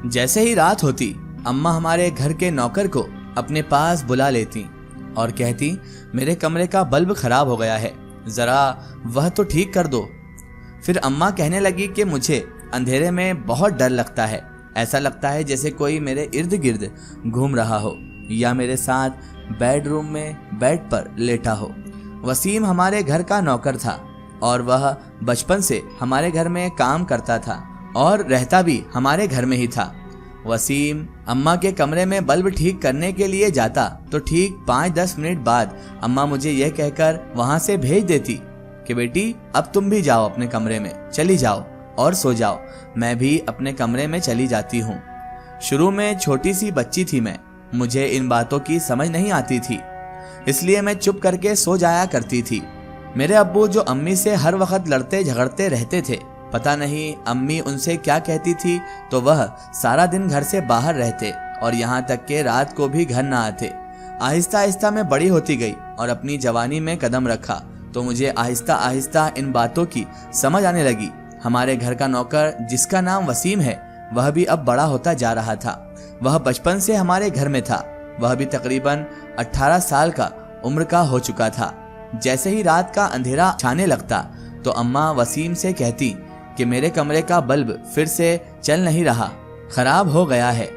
जैसे ही रात होती अम्मा हमारे घर के नौकर को अपने पास बुला लेती और कहती, मेरे कमरे का बल्ब खराब हो गया है, जरा वह तो ठीक कर दो। फिर अम्मा कहने लगी कि मुझे अंधेरे में बहुत डर लगता है, ऐसा लगता है जैसे कोई मेरे इर्द गिर्द घूम रहा हो या मेरे साथ बेडरूम में बेड पर लेटा हो। वसीम हमारे घर का नौकर था और वह बचपन से हमारे घर में काम करता था और रहता भी हमारे घर में ही था। वसीम अम्मा के कमरे में बल्ब ठीक करने के लिए जाता तो ठीक 5-10 मिनट बाद अम्मा मुझे यह कहकर वहां से भेज देती कि बेटी अब तुम भी जाओ अपने कमरे में, चली जाओ और सो जाओ। मैं भी अपने कमरे में चली जाती हूँ। शुरू में छोटी सी बच्ची थी मैं, मुझे इन बातों की समझ नहीं आती थी, इसलिए मैं चुप करके सो जाया करती थी। मेरे अब्बू जो अम्मी से हर वक्त लड़ते झगड़ते रहते थे, पता नहीं अम्मी उनसे क्या कहती थी तो वह सारा दिन घर से बाहर रहते और यहाँ तक के रात को भी घर न आते। आहिस्ता आहिस्ता मैं बड़ी होती गई और अपनी जवानी में कदम रखा तो मुझे आहिस्ता आहिस्ता इन बातों की समझ आने लगी। हमारे घर का नौकर जिसका नाम वसीम है वह भी अब बड़ा होता जा रहा था। वह बचपन से हमारे घर में था। वह भी तकरीबन 18 साल का उम्र का हो चुका था। जैसे ही रात का अंधेरा छाने लगता तो अम्मा वसीम से कहती कि मेरे कमरे का बल्ब फिर से चल नहीं रहा, खराब हो गया है।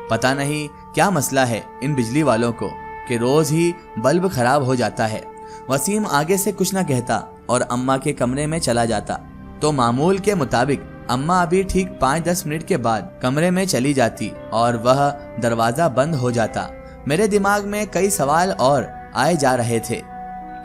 पता नहीं क्या मसला है इन बिजली वालों को कि रोज ही बल्ब खराब हो जाता है। वसीम आगे से कुछ न कहता और अम्मा के कमरे में चला जाता तो मामूल के मुताबिक अम्मा अभी ठीक 5-10 मिनट के बाद कमरे में चली जाती और वह दरवाजा बंद हो जाता। मेरे दिमाग में कई सवाल और आए जा रहे थे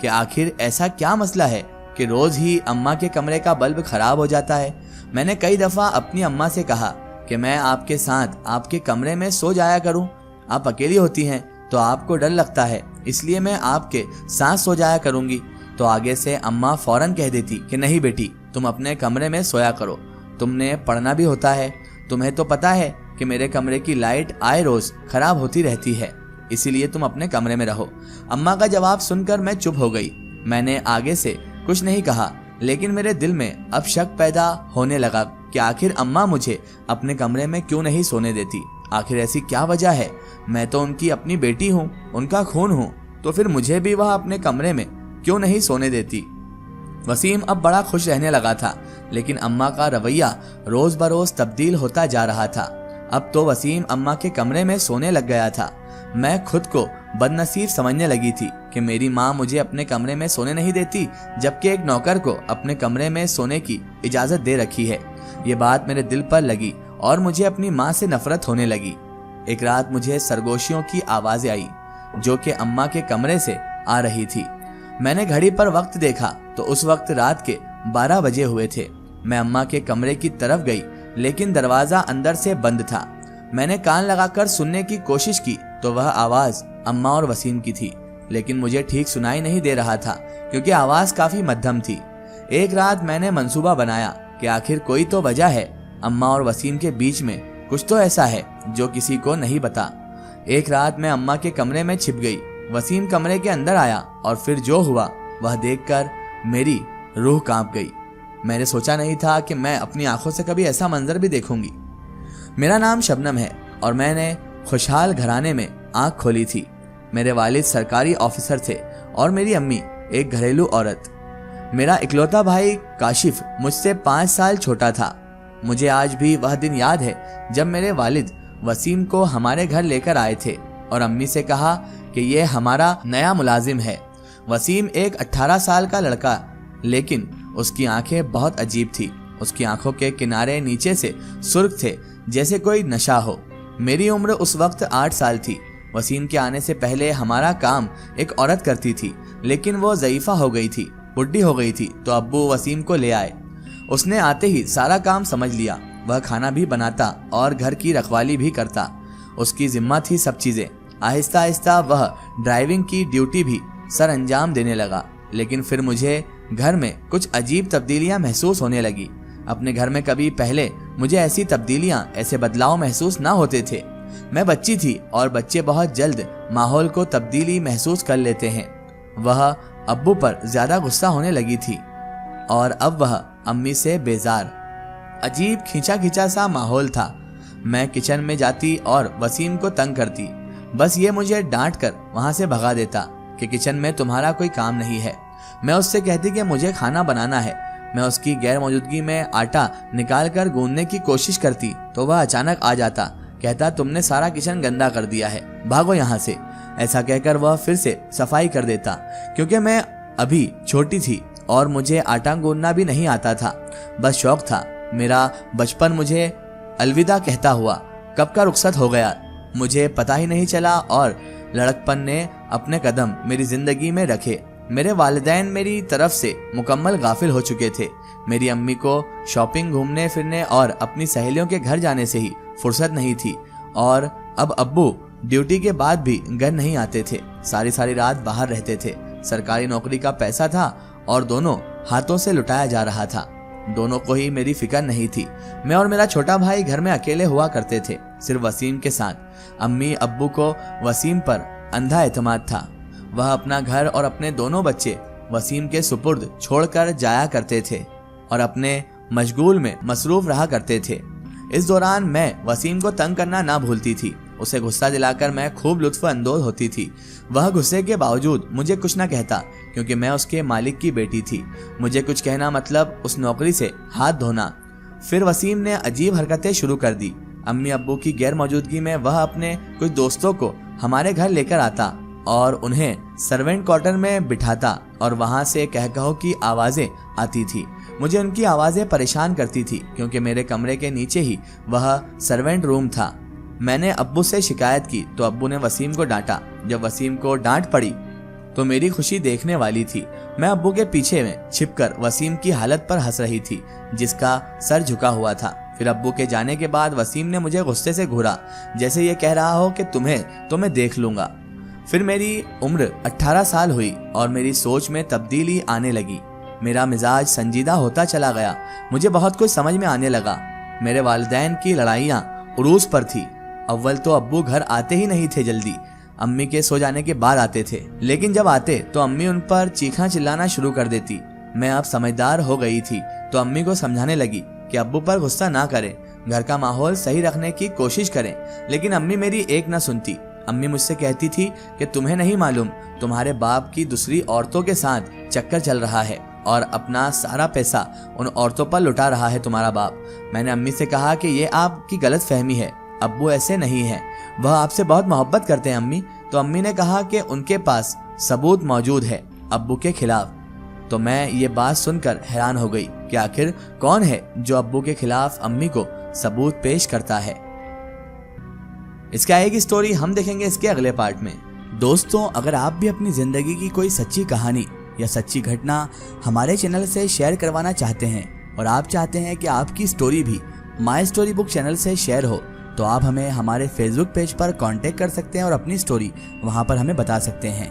कि आखिर ऐसा क्या मसला है कि रोज ही अम्मा के कमरे का बल्ब खराब हो जाता है। मैंने कई दफा अपनी अम्मा से कहा कि मैं आपके साथ आपके कमरे में सो जाया करूं, आप अकेली होती हैं तो आपको डर लगता है, इसलिए मैं आपके साथ सो जाया करूंगी। तो आगे से अम्मा फौरन कह देती कि नहीं बेटी, तुम अपने कमरे में सोया करो, तुमने पढ़ना भी होता है, तुम्हें तो पता है कि मेरे कमरे की लाइट आए रोज खराब होती रहती है, इसीलिए तुम अपने कमरे में रहो। अम्मा का जवाब सुनकर मैं चुप हो गई। मैंने आगे से कुछ नहीं कहा, लेकिन मेरे दिल में अब शक पैदा होने लगा कि आखिर अम्मा मुझे अपने कमरे में क्यों नहीं सोने देती। आखिर ऐसी क्या वजह है? मैं तो उनकी अपनी बेटी हूँ, उनका खून हूँ, तो फिर मुझे भी वह अपने कमरे में क्यों नहीं सोने देती। वसीम अब बड़ा खुश रहने लगा था, लेकिन अम्मा का रवैया रोज बरोज तब्दील होता जा रहा था। अब तो वसीम अम्मा के कमरे में सोने लग गया था। मैं खुद को बदनसीब समझने लगी थी कि मेरी माँ मुझे अपने कमरे में सोने नहीं देती, जबकि एक नौकर को अपने कमरे में सोने की इजाजत दे रखी है। ये बात मेरे दिल पर लगी और मुझे अपनी माँ से नफरत होने लगी। एक रात मुझे सरगोशियों की आवाजें आई जो कि अम्मा के कमरे से आ रही थी। मैंने घड़ी पर वक्त देखा तो उस वक्त रात के 12 बजे हुए थे। मैं अम्मा के कमरे की तरफ गई, लेकिन दरवाजा अंदर से बंद था। मैंने कान लगाकर सुनने की कोशिश की तो वह आवाज अम्मा और वसीम की थी, लेकिन मुझे ठीक सुनाई नहीं दे रहा था क्योंकि आवाज काफी मध्यम थी। एक रात मैंने मंसूबा बनाया कि आखिर कोई तो वजह है, अम्मा और वसीम के बीच में कुछ तो ऐसा है जो किसी को नहीं पता। एक रात मैं अम्मा के कमरे में छिप गई। वसीम कमरे के अंदर आया और फिर जो हुआ वह देखकर मेरी रूह कांप गई। मैंने सोचा नहीं था कि मैं अपनी आंखों से कभी ऐसा मंजर भी देखूंगी। मेरा नाम शबनम है और मैंने खुशहाल घराने में आंख खोली थी। मेरे वालिद सरकारी ऑफिसर थे और मेरी अम्मी एक घरेलू औरत। मेरा इकलौता भाई काशिफ मुझसे 5 साल छोटा था। मुझे आज भी वह दिन याद है जब मेरे वालिद वसीम को हमारे घर लेकर आए थे और अम्मी से कहा कि ये हमारा नया मुलाजिम है। वसीम एक 18 साल का लड़का, लेकिन उसकी आंखें बहुत अजीब थी। उसकी आंखों के किनारे नीचे से सुर्ख थे जैसे कोई नशा हो। मेरी उम्र उस वक्त 8 साल थी। वसीम के आने से पहले हमारा काम एक औरत करती थी, लेकिन वो ज़ईफ़ा हो गई थी, बुढ़ी हो गई थी, तो अब्बू वसीम को ले आए। उसने आते ही सारा काम समझ लिया। वह खाना भी बनाता और घर की रखवाली भी करता। उसकी जिम्मा थी सब चीज़ें। आहिस्ता आहिस्ता वह ड्राइविंग की ड्यूटी भी सर अंजाम देने लगा। लेकिन फिर मुझे घर में कुछ अजीब तब्दीलियां महसूस होने लगी। अपने घर में कभी पहले मुझे ऐसी तब्दीलियां, ऐसे बदलाव महसूस ना होते थे। मैं बच्ची थी और बच्चे बहुत जल्द माहौल को तब्दीली महसूस कर लेते हैं। वह अब्बू पर ज्यादा गुस्सा होने लगी थी और अब वह अम्मी से बेजार। अजीब खींचा खींचा सा माहौल था। मैं किचन में जाती और वसीम को तंग करती। बस ये मुझे डांट कर वहां से भगा देता कि किचन में तुम्हारा कोई काम नहीं है। मैं उससे कहती कि मुझे खाना बनाना है। मैं उसकी गैर मौजूदगी में आटा निकाल कर गूंदने की कोशिश करती तो वह अचानक आ जाता, कहता तुमने सारा किचन गंदा कर दिया है, भागो यहाँ से। ऐसा कहकर वह फिर से सफाई कर देता। क्योंकि मैं अभी छोटी थी और मुझे आटा गूंदना भी नहीं आता था, बस शौक था। मेरा बचपन मुझे अलविदा कहता हुआ कब का रुखसत हो गया, मुझे पता ही नहीं चला और लड़कपन ने अपने कदम मेरी जिंदगी में रखे। मेरे वालिदैन मेरी तरफ से मुकम्मल गाफिल हो चुके थे। मेरी अम्मी को शॉपिंग, घूमने फिरने और अपनी सहेलियों के घर जाने से ही फुर्सत नहीं थी और अब अब्बू ड्यूटी के बाद भी घर नहीं आते थे, सारी रात बाहर रहते थे। सरकारी नौकरी का पैसा था और दोनों हाथों से लुटाया जा रहा था। दोनों को ही मेरी फिक्र नहीं थी। मैं और मेरा छोटा भाई घर में अकेले हुआ करते थे, सिर्फ वसीम के साथ। अम्मी अब्बू को वसीम पर अंधा एतमाद था। वह अपना घर और अपने दोनों बच्चे वसीम के सुपुर्द छोड़कर जाया करते थे और अपने मशगूल में मसरूफ रहा करते थे। इस दौरान मैं वसीम को तंग करना ना भूलती थी। उसे गुस्सा दिलाकर मैं खूब लुत्फ अंदोज होती थी। वह गुस्से के बावजूद मुझे कुछ ना कहता, क्योंकि मैं उसके मालिक की बेटी थी। मुझे कुछ कहना मतलब उस नौकरी से हाथ धोना। फिर वसीम ने अजीब हरकतें शुरू कर दी। अम्मी अब्बू की गैर मौजूदगी में वह अपने कुछ दोस्तों को हमारे घर लेकर आता और उन्हें सर्वेंट क्वार्टर में बिठाता और वहां से कहकहो की आवाजें आती थी। मुझे उनकी आवाजें परेशान करती थी, क्योंकि मेरे कमरे के नीचे ही वह सर्वेंट रूम था। मैंने अब्बू से शिकायत की तो अब्बू ने वसीम को डांटा। जब वसीम को डांट पड़ी तो मेरी खुशी देखने वाली थी। मैं अब्बू के पीछे में छिपकर वसीम की हालत पर हंस रही थी, जिसका सर झुका हुआ था। फिर अब्बू के जाने के बाद वसीम ने मुझे गुस्से से घूरा, जैसे ये कह रहा हो कि तुम्हें तो मैं देख लूंगा। फिर मेरी उम्र 18 साल हुई और मेरी सोच में तब्दीली आने लगी। मेरा मिजाज संजीदा होता चला गया। मुझे बहुत कुछ समझ में आने लगा। मेरे वालिदैन की लड़ाइयाँ उरूस पर थी। अव्वल तो अब्बू घर आते ही नहीं थे जल्दी, अम्मी के सो जाने के बाद आते थे। लेकिन जब आते तो अम्मी उन पर चीखना चिल्लाना शुरू कर देती। मैं अब समझदार हो गई थी तो अम्मी को समझाने लगी कि अब्बू पर गुस्सा ना करें, घर का माहौल सही रखने की कोशिश करें। लेकिन अम्मी मेरी एक न सुनती। अम्मी मुझसे कहती थी कि तुम्हें नहीं मालूम, तुम्हारे बाप की दूसरी औरतों के साथ चक्कर चल रहा है और अपना सारा पैसा उन औरतों पर लुटा रहा है तुम्हारा बाप। मैंने अम्मी से कहा कि ये आपकी गलत फहमी है, अब्बू ऐसे नहीं है, वह आपसे बहुत मोहब्बत करते हैं अम्मी। तो अम्मी ने कहा कि उनके पास सबूत मौजूद है अब्बू के खिलाफ। तो मैं ये बात सुनकर हैरान हो गई कि आखिर कौन है जो अब्बू के खिलाफ अम्मी को सबूत पेश करता है। इसकी आएगी स्टोरी हम देखेंगे इसके अगले पार्ट में। दोस्तों, अगर आप भी अपनी जिंदगी की कोई सच्ची कहानी या सच्ची घटना हमारे चैनल से शेयर करवाना चाहते हैं और आप चाहते हैं कि आपकी स्टोरी भी माई स्टोरी बुक चैनल से शेयर हो, तो आप हमें हमारे फेसबुक पेज पर कांटेक्ट कर सकते हैं और अपनी स्टोरी वहां पर हमें बता सकते हैं।